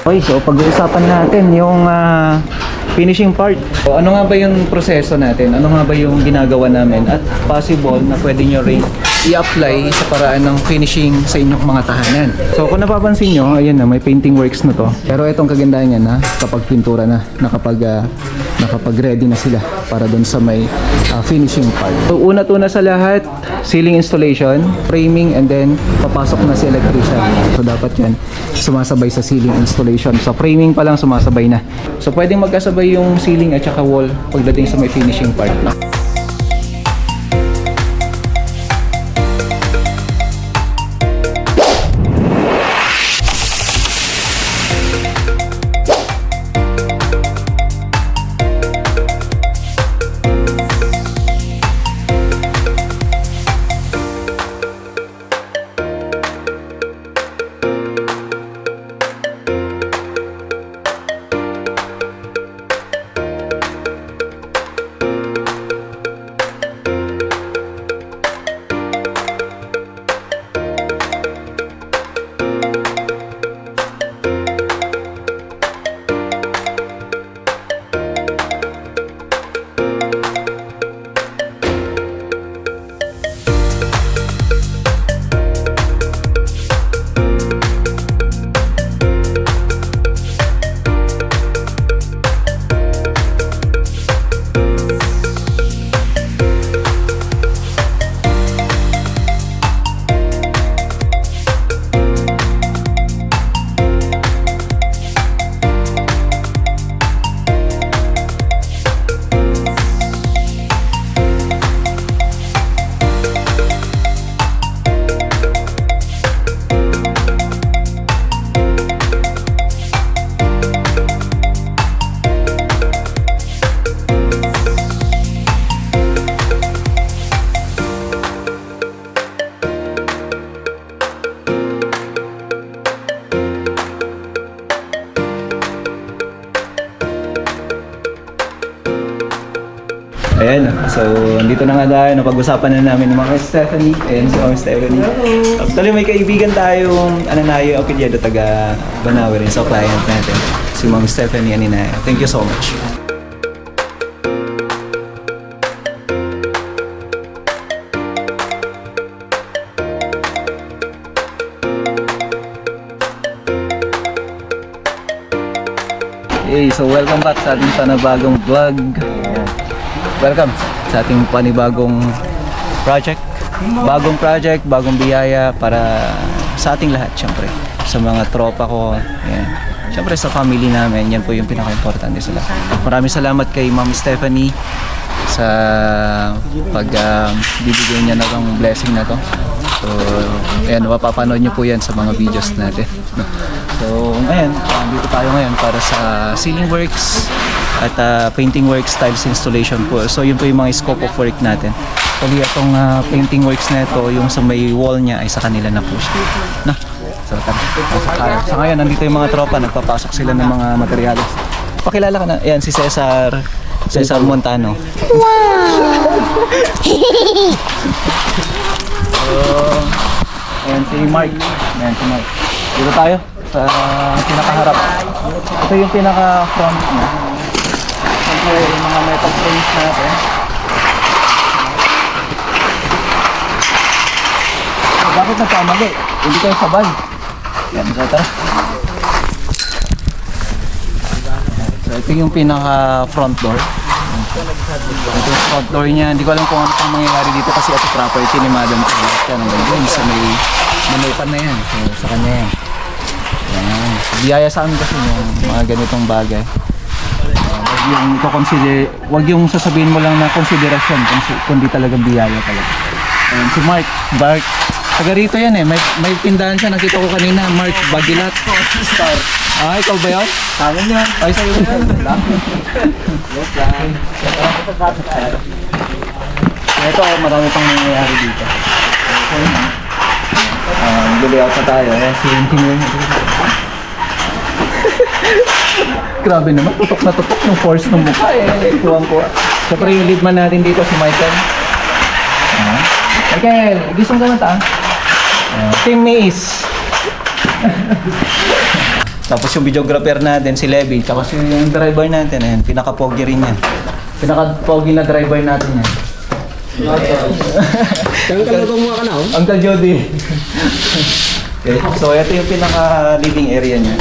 Okay, so pag-uusapan natin yung finishing part. So, ano nga ba yung proseso natin? Ano nga ba yung ginagawa namin? At possible na pwede nyo rin i-apply sa paraan ng finishing sa inyong mga tahanan. So kung napapansin nyo, ayan na, may painting works na to. Pero itong kagandahan yan na kapag pintura na, nakapag ready na sila para dun sa may finishing part. So una-una sa lahat, ceiling installation, framing, and then papasok na si electrician. So dapat yan sumasabay sa ceiling installation. So framing pa lang sumasabay na. So pwedeng magkasabay yung ceiling at saka wall pagdating sa may finishing part na. Ayan, so andito na nga tayo, napag-usapan na namin ng mga Stephanie. Ayan si Ma'am Stephanie. Actually may kaibigan tayong Ananayo Apelyido, taga Banawe rin, so client natin. Si Ma'am Stephanie Aninaya. Thank you so much. Hey, so welcome back sa ating panibagong vlog. Welcome sa ating panibagong project. Bagong project, bagong biyaya para sa ating lahat, syempre. Sa mga tropa ko, yan. Syempre sa family namin, yan po yung pinaka-importante sa lahat. Maraming salamat kay Ma'am Stephanie sa pagbibigay niya ng blessing na to. So, ayan, mapapanood niyo po yan sa mga videos natin. So, ngayon, dito tayo ngayon para sa ceiling works at painting works, tiles installation po. So, yun po yung mga scope of work natin. Actually, itong painting works na ito, yung sa may wall niya ay sa kanila na po siya. Na? So, sa ngayon, nandito yung mga tropa, nagpapasok sila ng mga materyales. Pakilala ka na. Ayan, si Cesar Montano. Wow! So, ayan si Mark. Ayan si Mark. Dito tayo sa pinakaharap. Ito yung pinaka-front niya. Siyempre, yung mga metal frames natin. So, bakit nagkamali? Hindi kayo sabay. Yan, so tara. So, ito yung pinaka-front door. Ito yung front door niya. Hindi ko alam kung ano pang mangyayari dito kasi ito property ni Madam Charlotte. Yan, hanggang sa may manupan na yan. So, sa kanya yan. Yan. Biyaya sa amin kasi yung mga ganitong bagay. Wag yung sasabihin mo lang na konsiderasyon kundi talagang biyaya talaga. Ayan, si Mark, taga rito yan eh. May tindahan siya, nakita ko kanina, Mark Bagilat. Star. Ah, ikaw ba yun? Tangan yan. Ay, sa'yo yan. Yes lang. Ito, marami pang nangyayari dito. Mag-layout na tayo. Si engineer. Grabe naman, tutok na tutok yung force ng mukha eh. Kuwang-kuwa. Siyempre yung lead man natin dito, si Michael. Michael, gising ka na ta? Team Mace. Tapos yung videographer natin, si Levi. Tapos yung driver natin, ayan, pinaka-pogi rin yan. Pinaka-pogi na driver natin yan. Kumuha ka na, oh. Uncle Jody. Okay. So, ito yung pinaka-living area niya.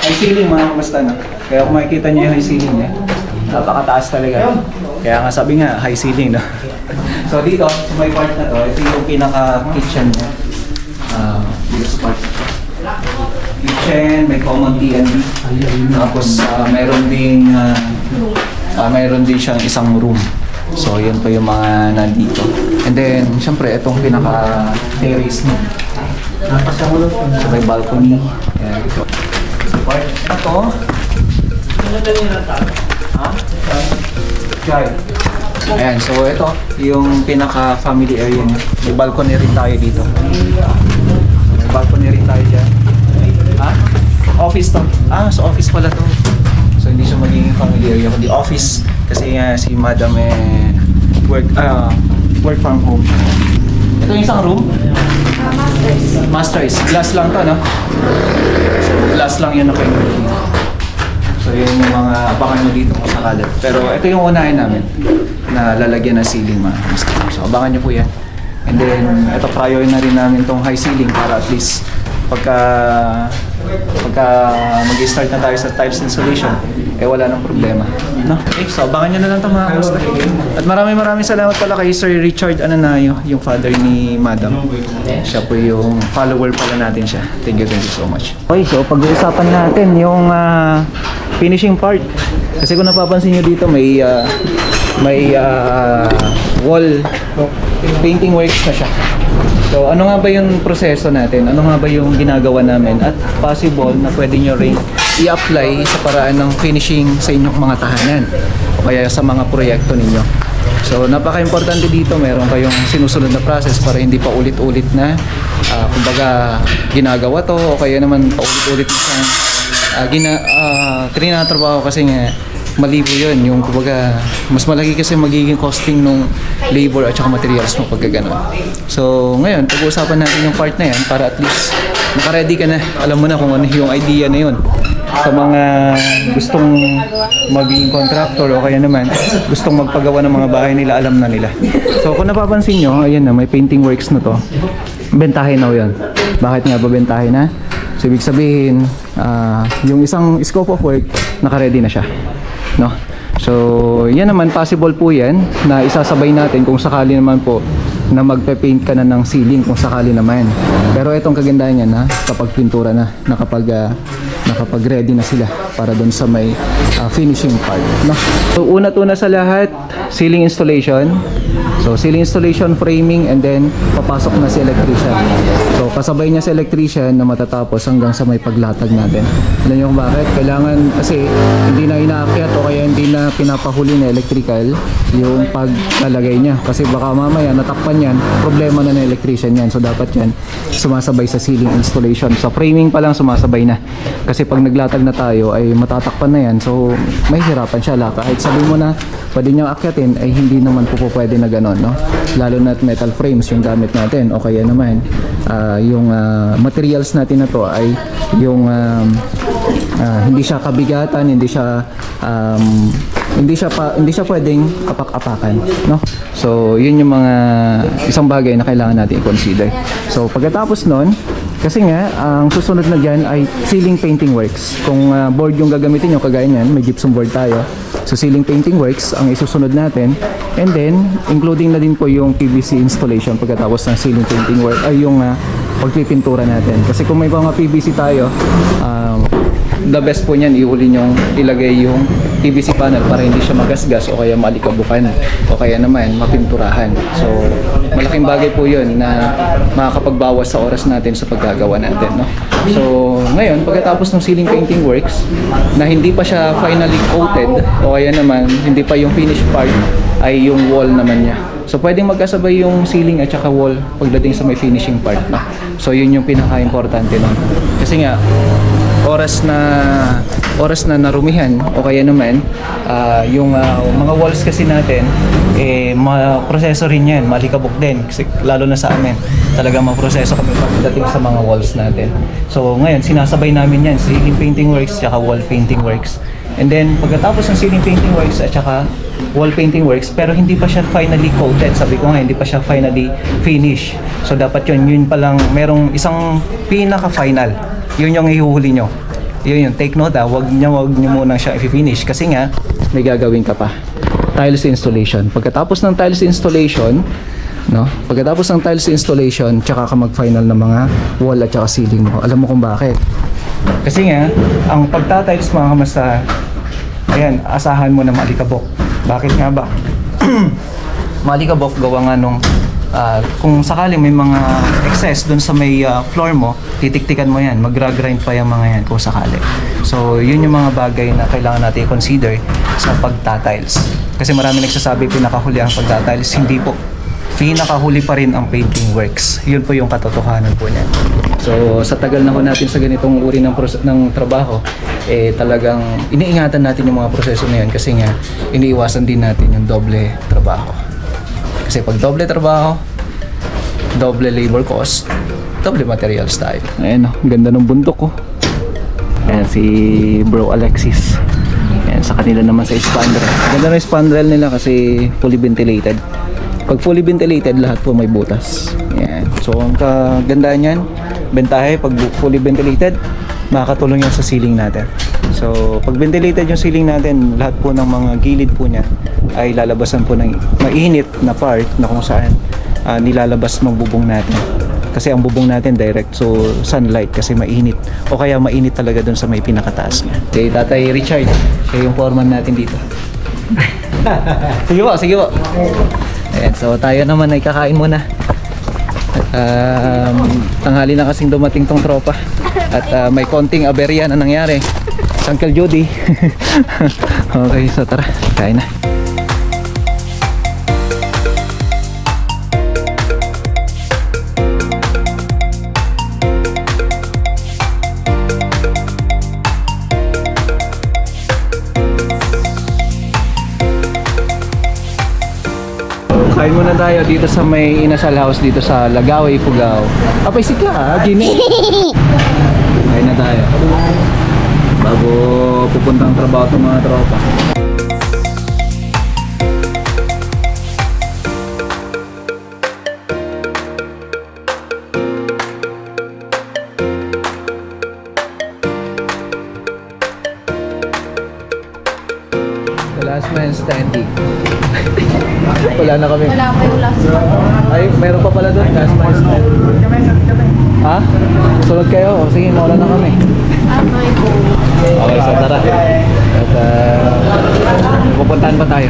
High ceiling mga kamusta na. Kaya kung makikita niyo yung high ceiling niya, napakataas talaga. Kaya nga sabi nga, high ceiling, no? So, dito, sa may part na to, ito yung pinaka-kitchen niya. Dito sa part na to. Kitchen, may common T&B. Tapos, meron din siyang isang room. So, yun pa yung mga nandito. And then, syempre, itong pinaka-terrace niya. So, may balcony. Ayan. So, part na to. Ayan, so ito, yung pinaka-family area niya. May balcony rin tayo dito. May balcony rin tayo dyan. Office to. So office pala to. So hindi siya magiging family area, kundi office. Kasi si madam work from home. Ito yung isang room. Masters. Glass lang to, no? So glass lang yun na kayo. So yun yung mga abangan nyo dito kung sakala. Pero ito yung unahin namin na lalagyan ng ceiling, mga master. So abangan nyo po yan. And then ito prior na rin namin tong high ceiling para at least pagka mag-start na tayo sa tiles installation, wala nang problema. No? Okay, so abangan nyo na lang ito mga kamusta. At maraming salamat pala kay Sir Richard Ananayo, yung father ni Madam. Siya po yung follower pala natin siya. Thank you so much. Okay, so pag-uusapan natin yung finishing part. Kasi kung napapansin nyo dito, may wall painting works na siya. So ano nga ba yung proseso natin? Ano nga ba yung ginagawa namin? At possible na pwede nyo rin i-apply sa paraan ng finishing sa inyong mga tahanan o kaya sa mga proyekto ninyo. So napaka-importante dito, meron kayong sinusunod na process para hindi pa ulit-ulit na kumbaga ginagawa to o kaya naman paulit-ulit na trinatrabaho kasi nga malibo yun, yung kumbaga mas malaki kasi magiging costing nung labor at saka materials mo pagka gano'n. So ngayon, pag-uusapan natin yung part na yan para at least naka-ready ka na, alam mo na kung ano yung idea na yun sa mga gustong maging contractor o kaya naman gustong magpagawa ng mga bahay nila, alam na nila. So kung napapansin nyo, ayan na, may painting works na to. Bentahin na yun. Bakit nga ba bentahin na? So ibig sabihin, yung isang scope of work, naka-ready na siya. No? So, yan naman, possible po yan na isasabay natin kung sakali naman po na magpe-paint ka na ng ceiling kung sakali naman. Pero itong kagandahan yan, kapag pintura na, nakapag-ready na sila para doon sa may finishing part. No? So, una-una sa lahat, ceiling installation. So, ceiling installation, framing, and then papasok na si electrician. So, kasabay niya si electrician na matatapos hanggang sa may paglatag natin. Alam niyo kung bakit? Kailangan kasi hindi na inaakyat o kaya hindi na pinapahuli na electrical yung paglalagay niya. Kasi baka mamaya natakpan yan, problema na ng electrician yan. So, dapat yan sumasabay sa ceiling installation. Sa framing pa lang sumasabay na. Kasi pag naglatag na tayo ay matatakpan na yan. So, may hirapan siya. Kahit sabi mo na pwede niyang akyatin ay hindi naman po pwede na gano'n, no? Lalo na metal frames yung gamit natin o kaya naman yung materials natin na to ay yung hindi siya kabigatan, hindi siya pwedeng apak-apakan, no? So yun yung mga isang bagay na kailangan natin i-consider. So pagkatapos nun, kasi nga ang susunod na dyan ay ceiling painting works. Kung board yung gagamitin nyo, kagaya nyan, may gypsum board tayo. So ceiling painting works ang isusunod natin, and then including na din po yung PVC installation pagkatapos ng ceiling painting work ay yung pagpipintura natin. Kasi kung may mga PVC tayo, the best po niyan ilagay yung PVC panel para hindi siya magasgas o kaya malikabukan o kaya naman mapinturahan. So malaking bagay po yun na makakapagbawas sa oras natin sa paggagawa natin, no? So ngayon, pagkatapos ng ceiling painting works na hindi pa siya finally coated o kaya naman hindi pa yung finished part, ay yung wall naman niya. So pwedeng magkasabay yung ceiling at saka wall pagdating sa may finishing part, no? So yun yung pinaka-importante nun. Kasi nga oras na narumihan o kaya naman yung mga walls kasi natin proseso rin yan, malikabok din kasi lalo na sa amin talagang maproseso kami pagdating sa mga walls natin. So ngayon, sinasabay namin yan, ceiling painting works tsaka wall painting works. And then pagkatapos ng ceiling painting works at saka wall painting works, pero hindi pa siya finally coated. Sabi ko nga, hindi pa siya finally finish. So dapat yun pa lang, merong isang pinaka-final. Yun yung ihuhuli nyo. Yun, take note wag nyo muna siya i-finish kasi nga, may gagawin ka pa. Tiles installation. Pagkatapos ng tiles installation, no? Pagkatapos ng tiles installation, tsaka ka mag-final ng mga wall at tsaka ceiling mo. Alam mo kung bakit? Kasi nga, ang pagtatiles mga kamasta, ayan, asahan mo na maalikabok. Bakit nga ba? Maalikabok gawa nga nung kung sakaling may mga excess dun sa may floor mo, titiktikan mo yan, magra-grind pa yung mga yan kung sakali. So, yun yung mga bagay na kailangan natin i-consider sa pagtatiles. Kasi marami nagsasabi pinakahuli ang pagtatiles, hindi po. Pinakahuli pa rin ang painting works. Yun po yung katotohanan po niyan. So, sa tagal na po natin sa ganitong uri ng trabaho, talagang iniingatan natin yung mga proseso na yun kasi nga, iniiwasan din natin yung doble trabaho. Kasi pag doble trabaho, doble labor cost, doble materials tayo. Ayan o, ganda ng bundok ko. Ayan si Bro Alexis. Ayan, sa kanila naman sa spandrel. Ganda ng spandrel nila kasi fully ventilated. Pag fully ventilated, lahat po may butas. Ayan. So, ang kagandaan yan, bentahe, pag fully ventilated, makakatulong yan sa ceiling natin. So, pag ventilated yung ceiling natin, lahat po ng mga gilid po niya ay lalabasan po ng mainit na part na kung saan nilalabas ng bubong natin. Kasi ang bubong natin direct so sunlight kasi mainit. O kaya mainit talaga dun sa may pinakataas niya. Okay, Tatay Richard, siya yung foreman natin dito. Sige po, sige po. Ayan, so tayo naman ay kakain muna. At tanghali na kasing dumating tong tropa. At may konting aberya na nangyari sa Uncle Jody. Okay, so tara, kain na. Kain muna tayo dito sa may inasal house dito sa Lagaway, Fugao. Apay sika ha, Gini. Kain na tayo. Bago pupuntang trabaho ng mga tropa. The last man standing. Wala na kami. Wala pa yung last one. Ay, meron pa pala doon. Last man standing. Ha? Sunod kayo? O, sige, mawala na kami. Okay, so tara. At pupuntahan pa tayo.